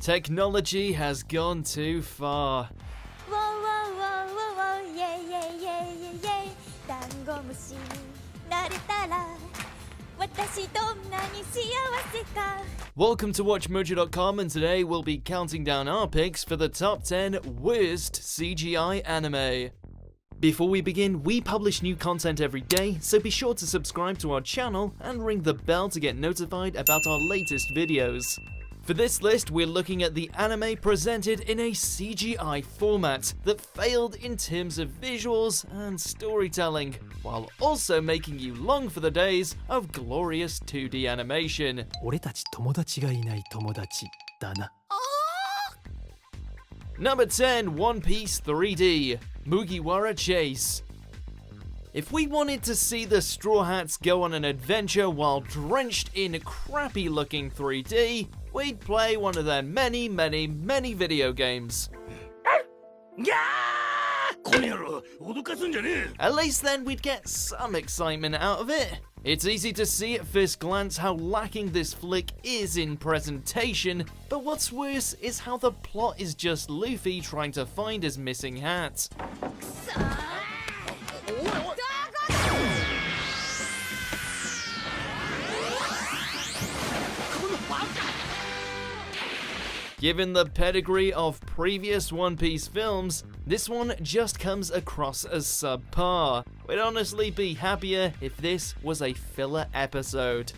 Technology has gone too far. Welcome to WatchMojo.com, and today we'll be counting down our picks for the top 10 worst CGI anime. Before we begin, we publish new content every day, so be sure to subscribe to our channel and ring the bell to get notified about our latest videos. For this list, we're looking at the anime presented in a CGI format that failed in terms of visuals and storytelling, while also making you long for the days of glorious 2D animation. 俺たち友達がいない友達だな。Number 10, One Piece 3D, Mugiwara Chase. If we wanted to see the Straw Hats go on an adventure while drenched in crappy-looking 3D, we'd play one of their many video games. At least then we'd get some excitement out of it. It's easy to see at first glance how lacking this flick is in presentation, but what's worse is how the plot is just Luffy trying to find his missing hat. Given the pedigree of previous One Piece films, this one just comes across as subpar. We'd honestly be happier if this was a filler episode.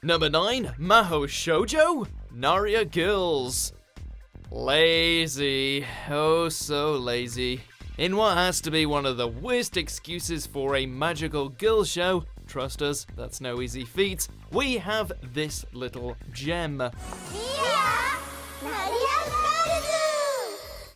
Number 9, Mahou Shoujo, Naria Girls. Lazy, oh so lazy. In what has to be one of the worst excuses for a magical girl show, trust us, that's no easy feat, we have this little gem.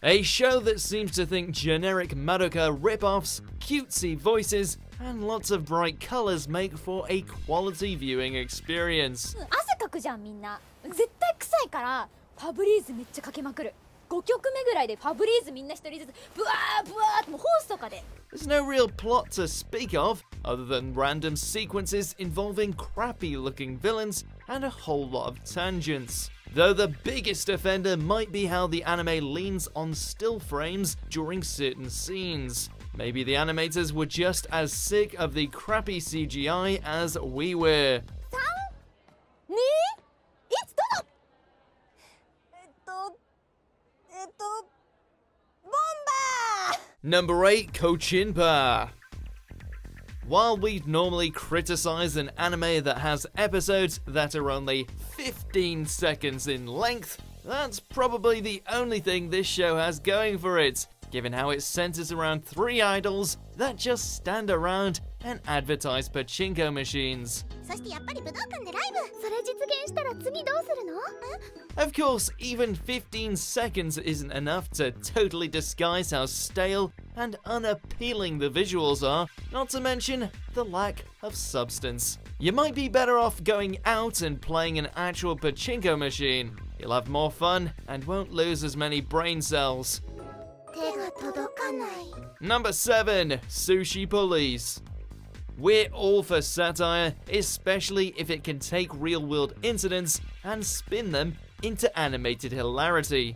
A show that seems to think generic Madoka rip-offs, cutesy voices, and lots of bright colors make for a quality viewing experience. 汗かくじゃんみんな。絶対臭いからファブリーズめっちゃかけまくる。5曲目ぐらいでファブリーズみんな一人ずつブワーブワーってもうホースとかで。There's no real plot to speak of, other than random sequences involving crappy-looking villains and a whole lot of tangents. Though the biggest offender might be how the anime leans on still frames during certain scenes. Maybe the animators were just as sick of the crappy CGI as we were. 3、2、1、どうぞ。ボンバー Number 8, Coaching Pa. While we'd normally criticize an anime that has episodes that are only 15 seconds in length, that's probably the only thing this show has going for it, given how it centers around 3 idols that just stand around and advertise pachinko machines. そしてやっぱり武道館でライブ。それ実現したら次どうするの？ Of course, even 15 seconds isn't enough to totally disguise how stale and unappealing the visuals are, not to mention the lack of substance. You might be better off going out and playing an actual pachinko machine. You'll have more fun and won't lose as many brain cells. 手が届かない。Number 7, Sushi Police. We're all for satire, especially if it can take real-world incidents and spin them into animated hilarity.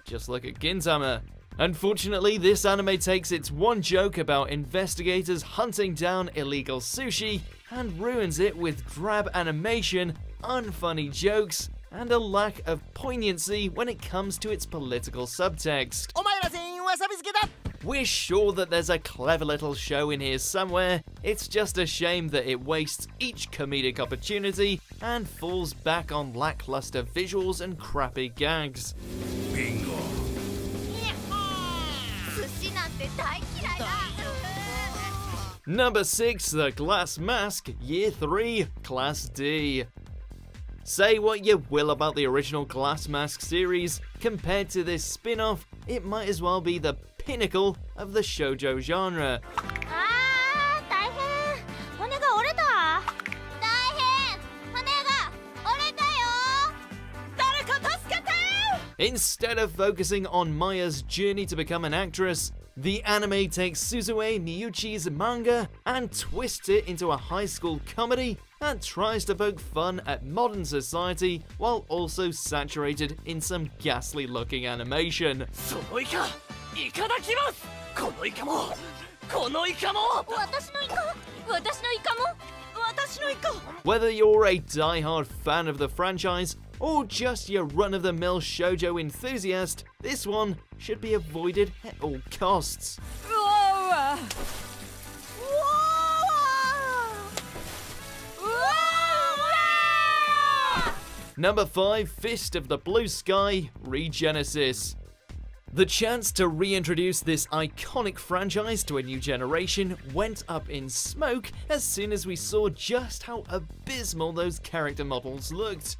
Just look at Gintama. Unfortunately, this anime takes its one joke about investigators hunting down illegal sushi and ruins it with drab animation, unfunny jokes, and a lack of poignancy when it comes to its political subtext. We're sure that there's a clever little show in here somewhere, it's just a shame that it wastes each comedic opportunity and falls back on lackluster visuals and crappy gags. Bingo. Number 6, The Glass Mask, Year 3, Class D. Say what you will about the original Glass Mask series, compared to this spin-off, it might as well be the pinnacle of the shoujo genre. Instead of focusing on Maya's journey to become an actress, the anime takes Suzue Miyuchi's manga and twists it into a high school comedy that tries to poke fun at modern society while also saturated in some ghastly looking animation. そのイカいただきます。このイカもこのイカも私のイカ私のイカも私のイカ Whether you're a die-hard fan of the franchise or just your run-of-the-mill shoujo enthusiast, this one should be avoided at all costs. Number 5, Fist of the Blue Sky, Regenesis. The chance to reintroduce this iconic franchise to a new generation went up in smoke as soon as we saw just how abysmal those character models looked.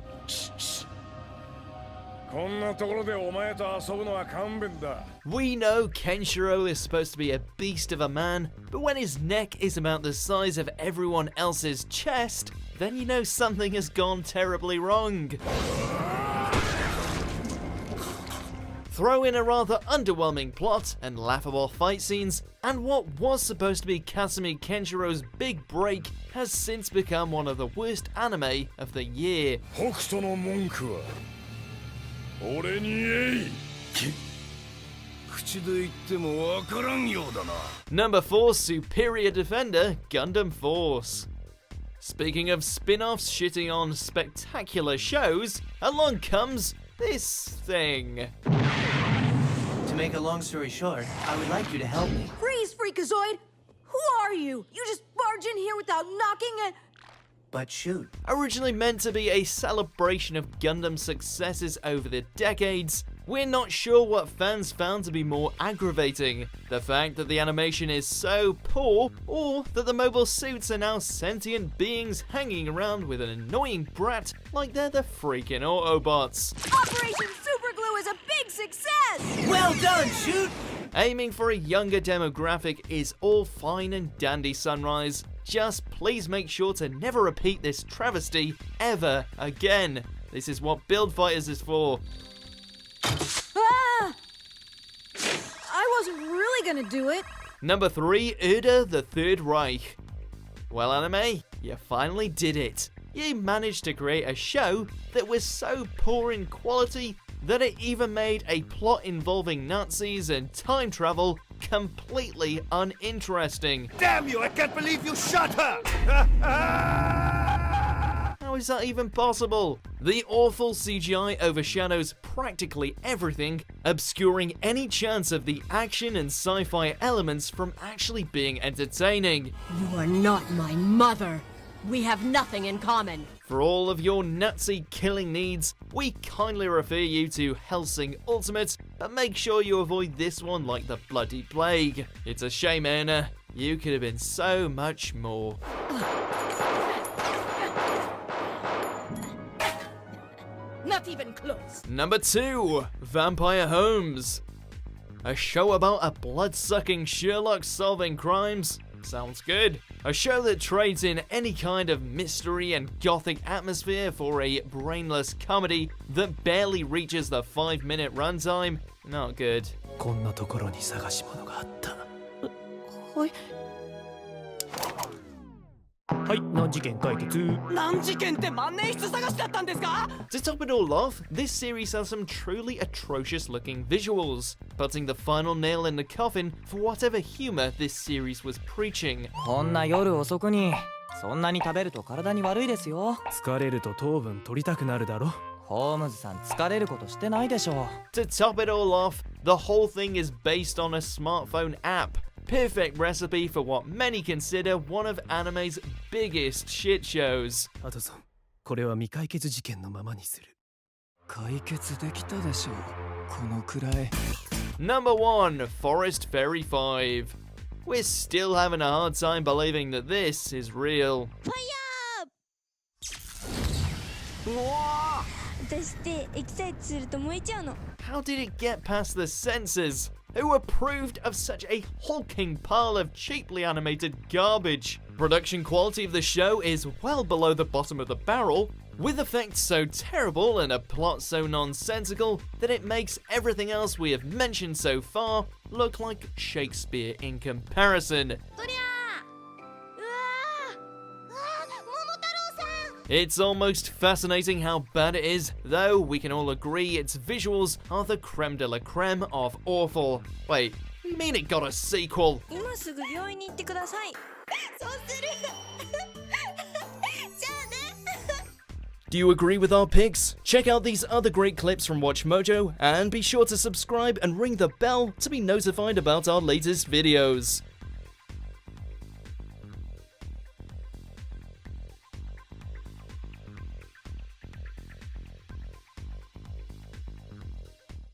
こんなところでお前と遊ぶのは勘弁だ。 We know Kenshiro is supposed to be a beast of a man, but when his neck is about the size of everyone else's chest, then you know something has gone terribly wrong. Throw in a rather underwhelming plot and laughable fight scenes, and what was supposed to be Kasumi Kenshiro's big break has since become one of the worst anime of the year. 北斗の文句は俺に言え。口で言ってもわからんようだな。 Number 4, Superior Defender, Gundam Force. Speaking of spin-offs shitting on spectacular shows, along comes this thing. To make a long story short, I would like you to help me. Freeze, Freakazoid! Who are you? You just barge in here without knocking and... But shoot, Originally meant to be a celebration of Gundam's successes over the decades, we're not sure what fans found to be more aggravating. The fact that the animation is so poor, or that the mobile suits are now sentient beings hanging around with an annoying brat like they're the freaking Autobots. Operation Superglue is a big success! well done, shoot! Aiming for a younger demographic is all fine and dandy, Sunrise. Just please make sure to never repeat this travesty ever again. This is what Build Fighters is for. Ah! I wasn't really gonna do it. Number 3, URDA, the Third Reich. Well, anime, you finally did it. You managed to create a show that was so poor in quality that it even made a plot involving Nazis and time travel completely uninteresting. Damn you! I can't believe you shot her! How is that even possible? The awful CGI overshadows practically everything, obscuring any chance of the action and sci-fi elements from actually being entertaining. You are not my mother. We have nothing in common. For all of your Nazi killing needs, we kindly refer you to Hellsing Ultimate, but make sure you avoid this one like the bloody plague. It's a shame, Anna. You could have been so much more. Not even close. Number 2, Vampire Holmes. A show about a blood-sucking Sherlock solving crimes? Sounds good. A show that trades in any kind of mystery and gothic atmosphere for a brainless comedy that barely reaches the 5-minute runtime? Not good. こんなところに探し物があった。はい、難事件解決。難事件って万年筆探しだったんですか？ To top it all off, this series has some truly atrocious looking visuals, putting the final nail in the coffin for whatever humor this series was preaching. こんな夜遅くにそんなに食べると体に悪いですよ。疲れると糖分取りたくなるだろ。ホームズさん疲れることしてないでしょ。 To top it all off, the whole thing is based on a smartphone app. Perfect recipe for what many consider one of anime's biggest shit shows. アトソン、これは未解決事件のままにする。解決できたでしょう。このくらい。Number 1, Forest Fairy 5. We're still having a hard time believing that this is real. 私ってエキサイトすると燃えちゃうの。 How did it get past the censors? Who approved of such a hulking pile of cheaply animated garbage? Production quality of the show is well below the bottom of the barrel, with effects so terrible and a plot so nonsensical that it makes everything else we have mentioned so far look like Shakespeare in comparison. It's almost fascinating how bad it is, though we can all agree its visuals are the creme de la creme of awful. Wait, you mean it got a sequel? 今すぐ病院に行ってください。そうする。じゃあね。 Do you agree with our picks? Check out these other great clips from WatchMojo and be sure to subscribe and ring the bell to be notified about our latest videos.